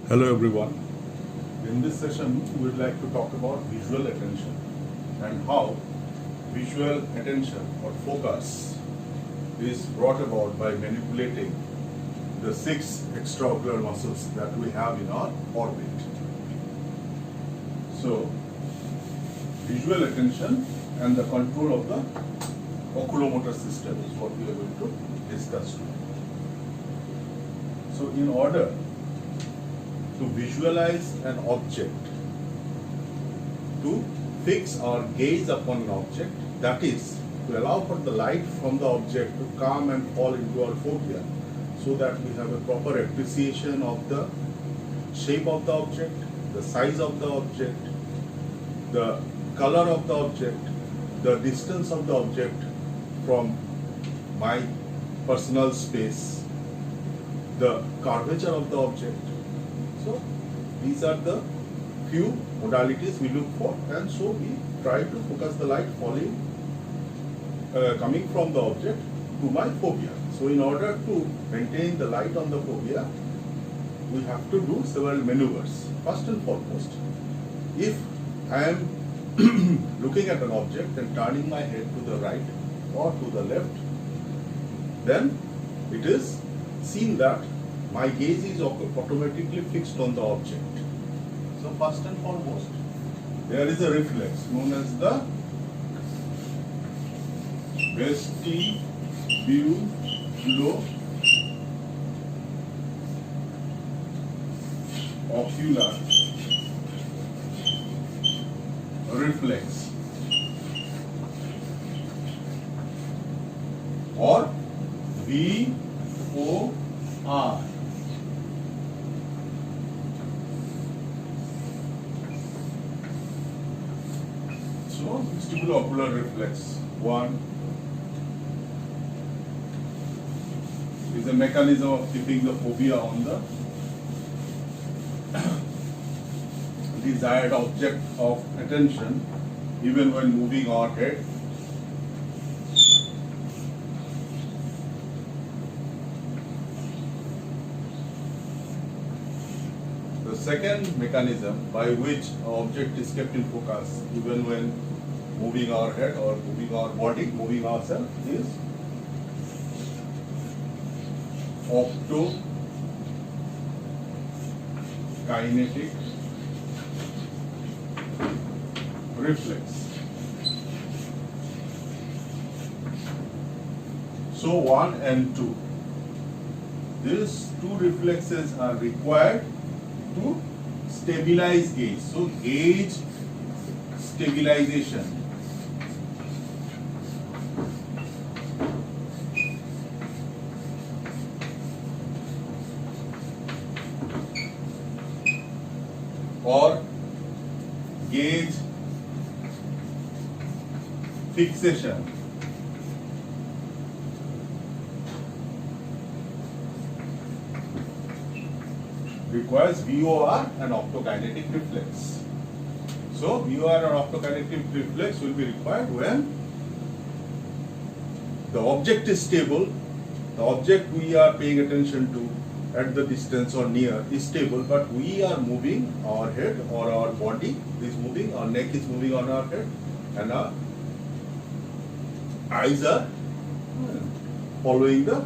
Hello everyone. In this session, we would like to talk about visual attention and how visual attention or focus is brought about by manipulating the 6 extraocular muscles that we have in our orbit. So, visual attention and the control of the oculomotor system is what we are going to discuss today. So, in order to visualize an object, to fix our gaze upon an object, that is, to allow for the light from the object to come and fall into our fovea, so that we have a proper appreciation of the shape of the object, the size of the object, the color of the object, the distance of the object from my personal space, the curvature of the object. So these are the few modalities we look for, and so we try to focus the light coming from the object to my fovea. So in order to maintain the light on the fovea, we have to do several maneuvers. First and foremost, if I am looking at an object and turning my head to the right or to the left, then it is seen that my gaze is automatically fixed on the object. So first and foremost, there is a reflex known as the vestibulo-ocular reflex, or VOR. So, vestibulo-ocular reflex 1 is a mechanism of keeping the fovea on the desired object of attention even when moving our head. The second mechanism by which an object is kept in focus even when moving our head or moving our body, moving ourselves, is optokinetic reflex. So 1 and 2. These two reflexes are required to stabilize gaze. So gaze stabilization. Or gaze fixation. Requires VOR and optokinetic reflex. So VOR and optokinetic reflex will be required when the object is stable, the object we are paying attention to at the distance or near is stable, but we are moving, our head or our body is moving, our neck is moving on our head, and our eyes are following the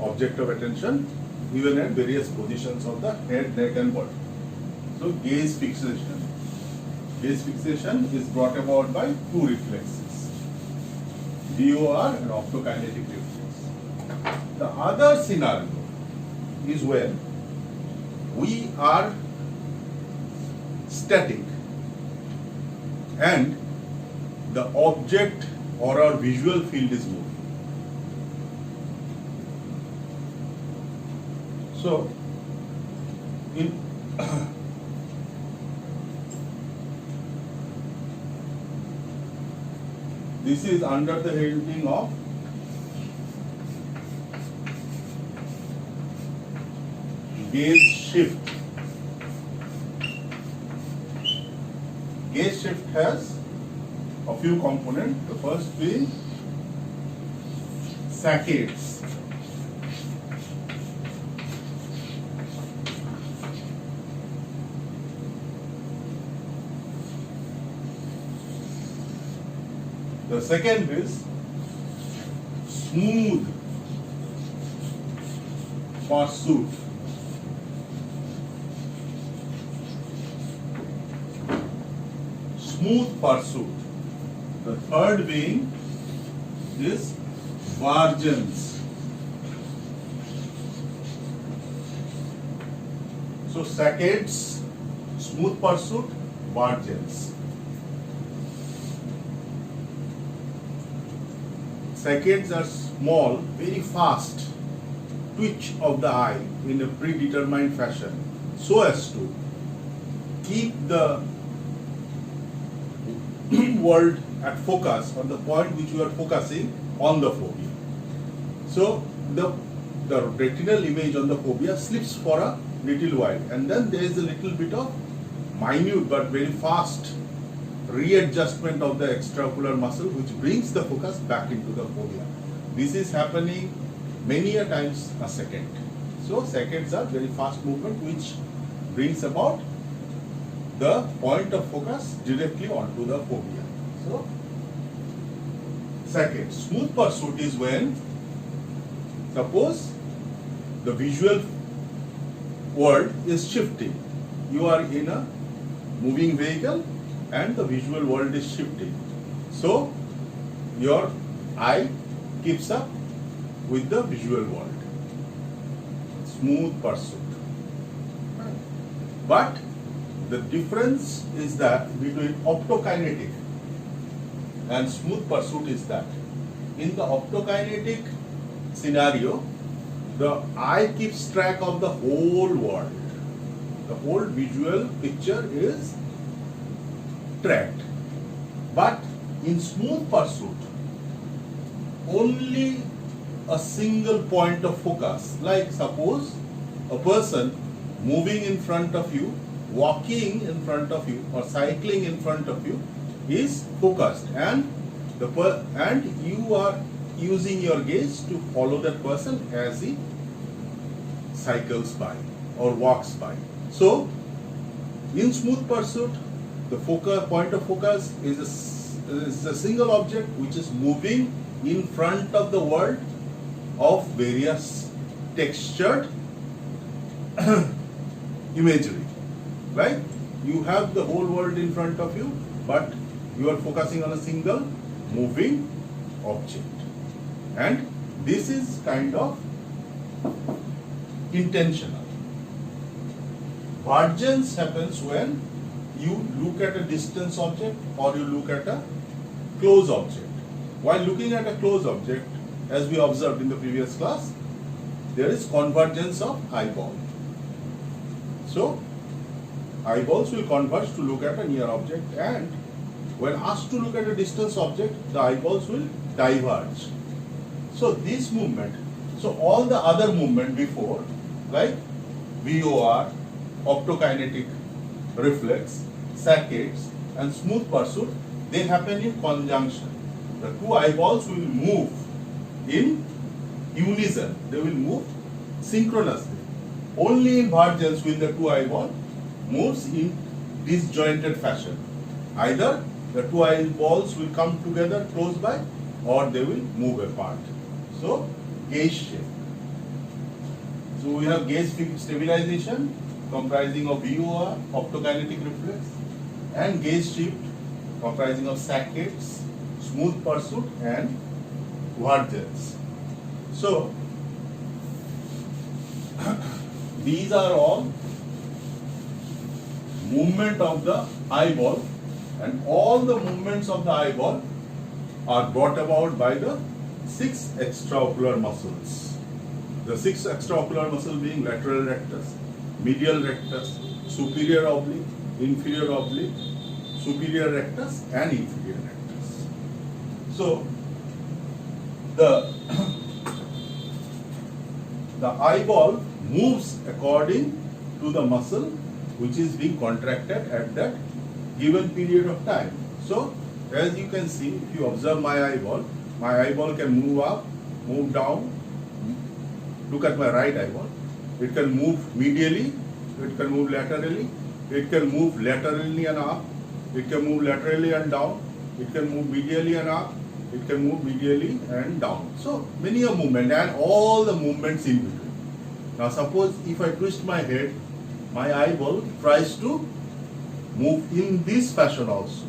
object of attention even at various positions of the head, neck and body. So gaze fixation. Gaze fixation is brought about by two reflexes, VOR and optokinetic reflex. The other scenario is when we are static and the object or our visual field is moving. So, this is under the heading of gaze shift. Gaze shift has a few components. The first being saccades. The second is smooth pursuit. Smooth pursuit. The third being is vargence. So saccades, smooth pursuit, vargence. Saccades are small, very fast twitch of the eye in a predetermined fashion, so as to keep the world at focus on the point which you are focusing on the phobia. So the retinal image on the phobia slips for a little while, and then there is a little bit of minute but very fast readjustment of the extraocular muscle which brings the focus back into the phobia. This is happening many a times a second. So saccades are very fast movement which brings about the point of focus directly onto the phobia. So saccade. Smooth pursuit is when, suppose the visual world is shifting. You are in a moving vehicle and the visual world is shifting. So your eye keeps up with the visual world. Smooth pursuit. But the difference is that between optokinetic and smooth pursuit is that in the optokinetic scenario, the eye keeps track of the whole world. The whole visual picture is tracked. But in smooth pursuit, only a single point of focus, like suppose a person moving in front of you, walking in front of you, or cycling in front of you is focused, and you are using your gaze to follow that person as he cycles by or walks by. So in smooth pursuit, the point of focus is a single object which is moving in front of the world of various textured imagery, right? You have the whole world in front of you, but you are focusing on a single moving object. And this is kind of intentional. Vargence happens when you look at a distance object or you look at a close object. While looking at a close object, as we observed in the previous class, there is convergence of eyeball. So eyeballs will converge to look at a near object, and when asked to look at a distance object, the eyeballs will diverge. So this movement, so all the other movement before, like VOR, optokinetic reflex, saccades, and smooth pursuit, they happen in conjunction. The two eyeballs will move in unison, they will move synchronously. Only in vargence will the two eyeballs moves in disjointed fashion. Either the two eyeballs will come together close by, or they will move apart. So gaze shift. So we have gaze stabilization comprising of VOR, optokinetic reflex, and gaze shift comprising of saccades, smooth pursuit, and vargence. So these are all movement of the eyeball, and all the movements of the eyeball are brought about by the 6 extraocular muscles. The 6 extraocular muscles being lateral rectus, medial rectus, superior oblique, inferior oblique, superior rectus, and inferior rectus. So the eyeball moves according to the muscle which is being contracted at that given period of time. So as you can see, if you observe my eyeball can move up, move down. Look at my right eyeball. It can move medially, it can move laterally, it can move laterally and up, it can move laterally and down, it can move medially and up, It can move medially and down. So many a movement and all the movements in between. Now suppose if I twist my head, my eyeball tries to move in this fashion also.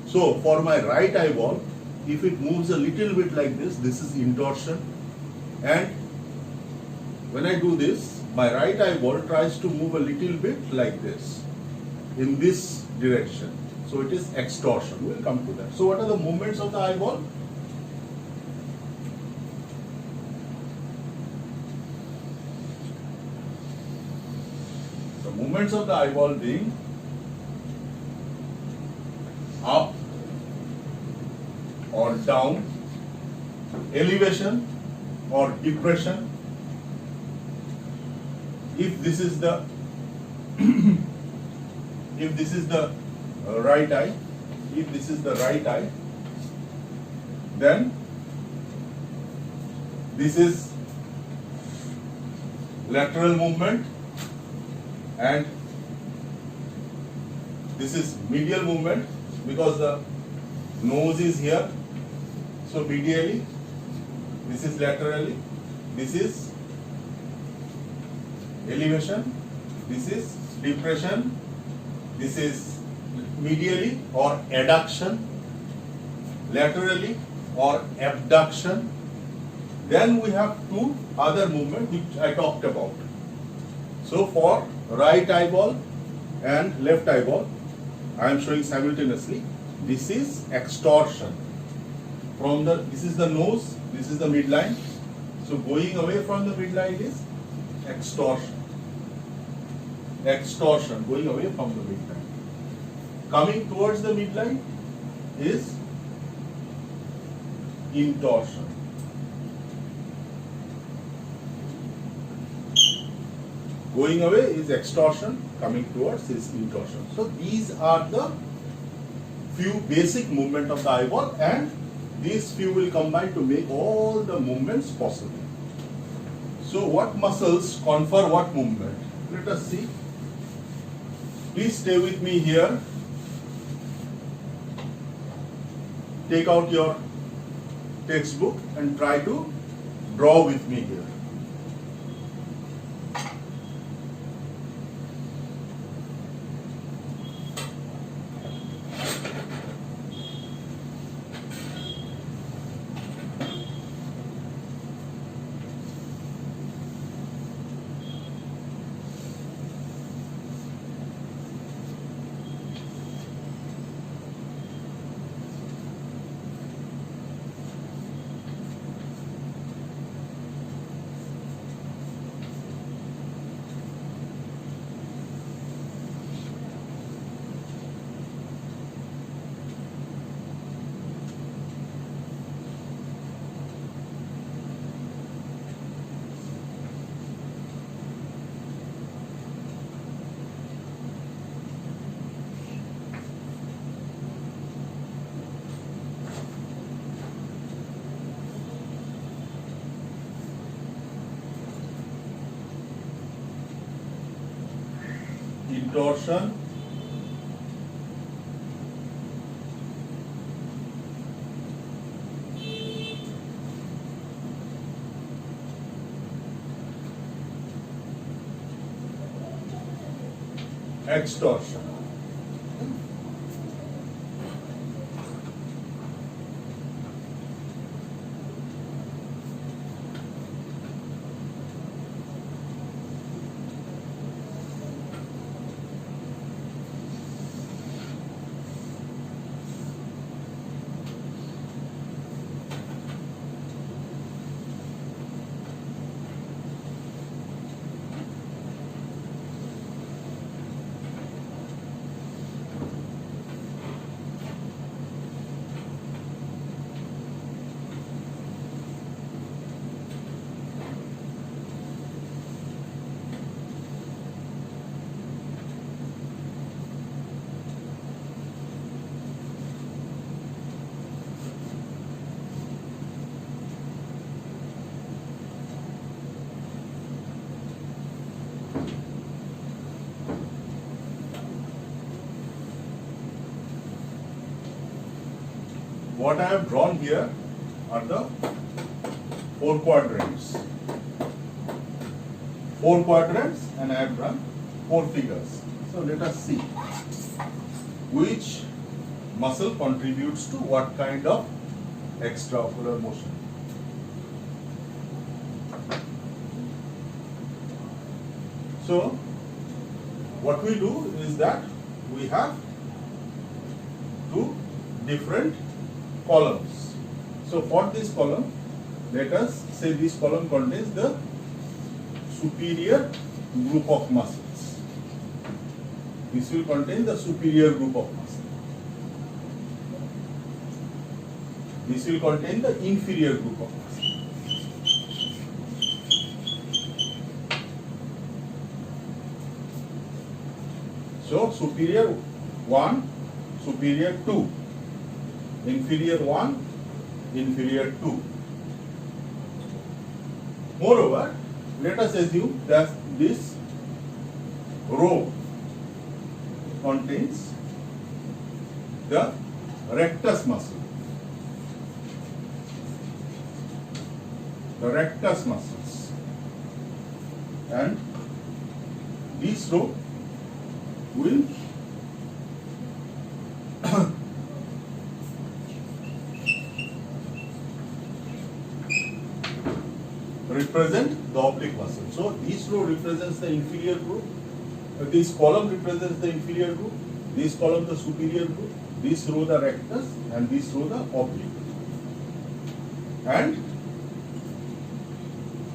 So for my right eyeball, if it moves a little bit like this is intorsion. And when I do this, my right eyeball tries to move a little bit like this, in this direction. So it is extorsion. We'll come to that. So what are the movements of the eyeball? The movements of the eyeball being up or down, elevation or depression. If this is the if this is the right eye, then this is lateral movement and this is medial movement because the nose is here. So medially, this is laterally, this is elevation, this is depression, this is medially or adduction, laterally or abduction. Then we have two other movements which I talked about. So for right eyeball and left eyeball, I am showing simultaneously. This is extorsion. This is the nose, this is the midline. So going away from the midline is extorsion. Extorsion, going away from the midline. Coming towards the midline is intorsion. Going away is extorsion, coming towards is intorsion. So these are the few basic movements of the eyeball, and these few will combine to make all the movements possible. So what muscles confer what movement? Let us see. Please stay with me here. Take out your textbook and try to draw with me here. Intorsion, extorsion. what I have drawn here are the 4 quadrants. 4 quadrants, and I have drawn 4 figures. So let us see which muscle contributes to what kind of extraocular motion. So what we do is that we have 2 different columns. So for this column, let us say this column contains the superior group of muscles. This will contain the superior group of muscles. This will contain the inferior group of muscles. So superior 1, superior 2, inferior 1, inferior 2. Moreover, let us assume that this row contains the rectus muscle. The rectus muscles, and this row will represent the oblique muscle. So this row represents the inferior group, this column represents the inferior group, this column the superior group, this row the rectus, and this row the oblique. And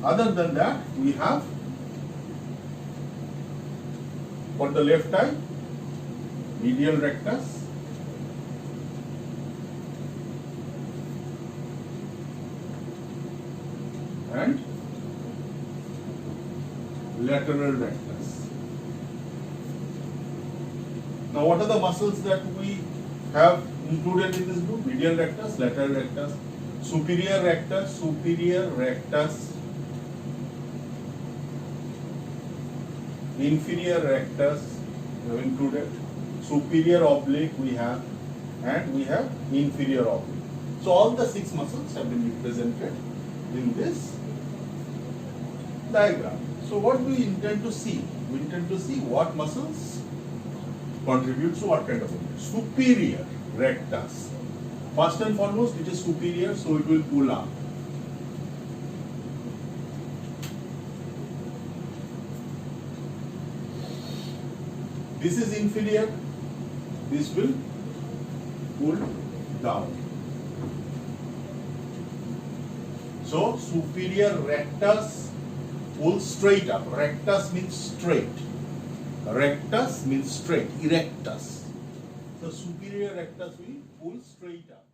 other than that, we have for the left eye, medial rectus, and lateral rectus. Now, what are the muscles that we have included in this group? Medial rectus, lateral rectus, superior rectus, inferior rectus we have included, superior oblique we have, and we have inferior oblique. So all the 6 muscles have been represented in this diagram. So what do we intend to see? We intend to see what muscles contribute to what kind of movement. Superior rectus. First and foremost, it is superior, so it will pull up. This is inferior, this will pull down. So superior rectus pulls straight up. Rectus means straight. Rectus means straight, erectus. So superior rectus will pull straight up.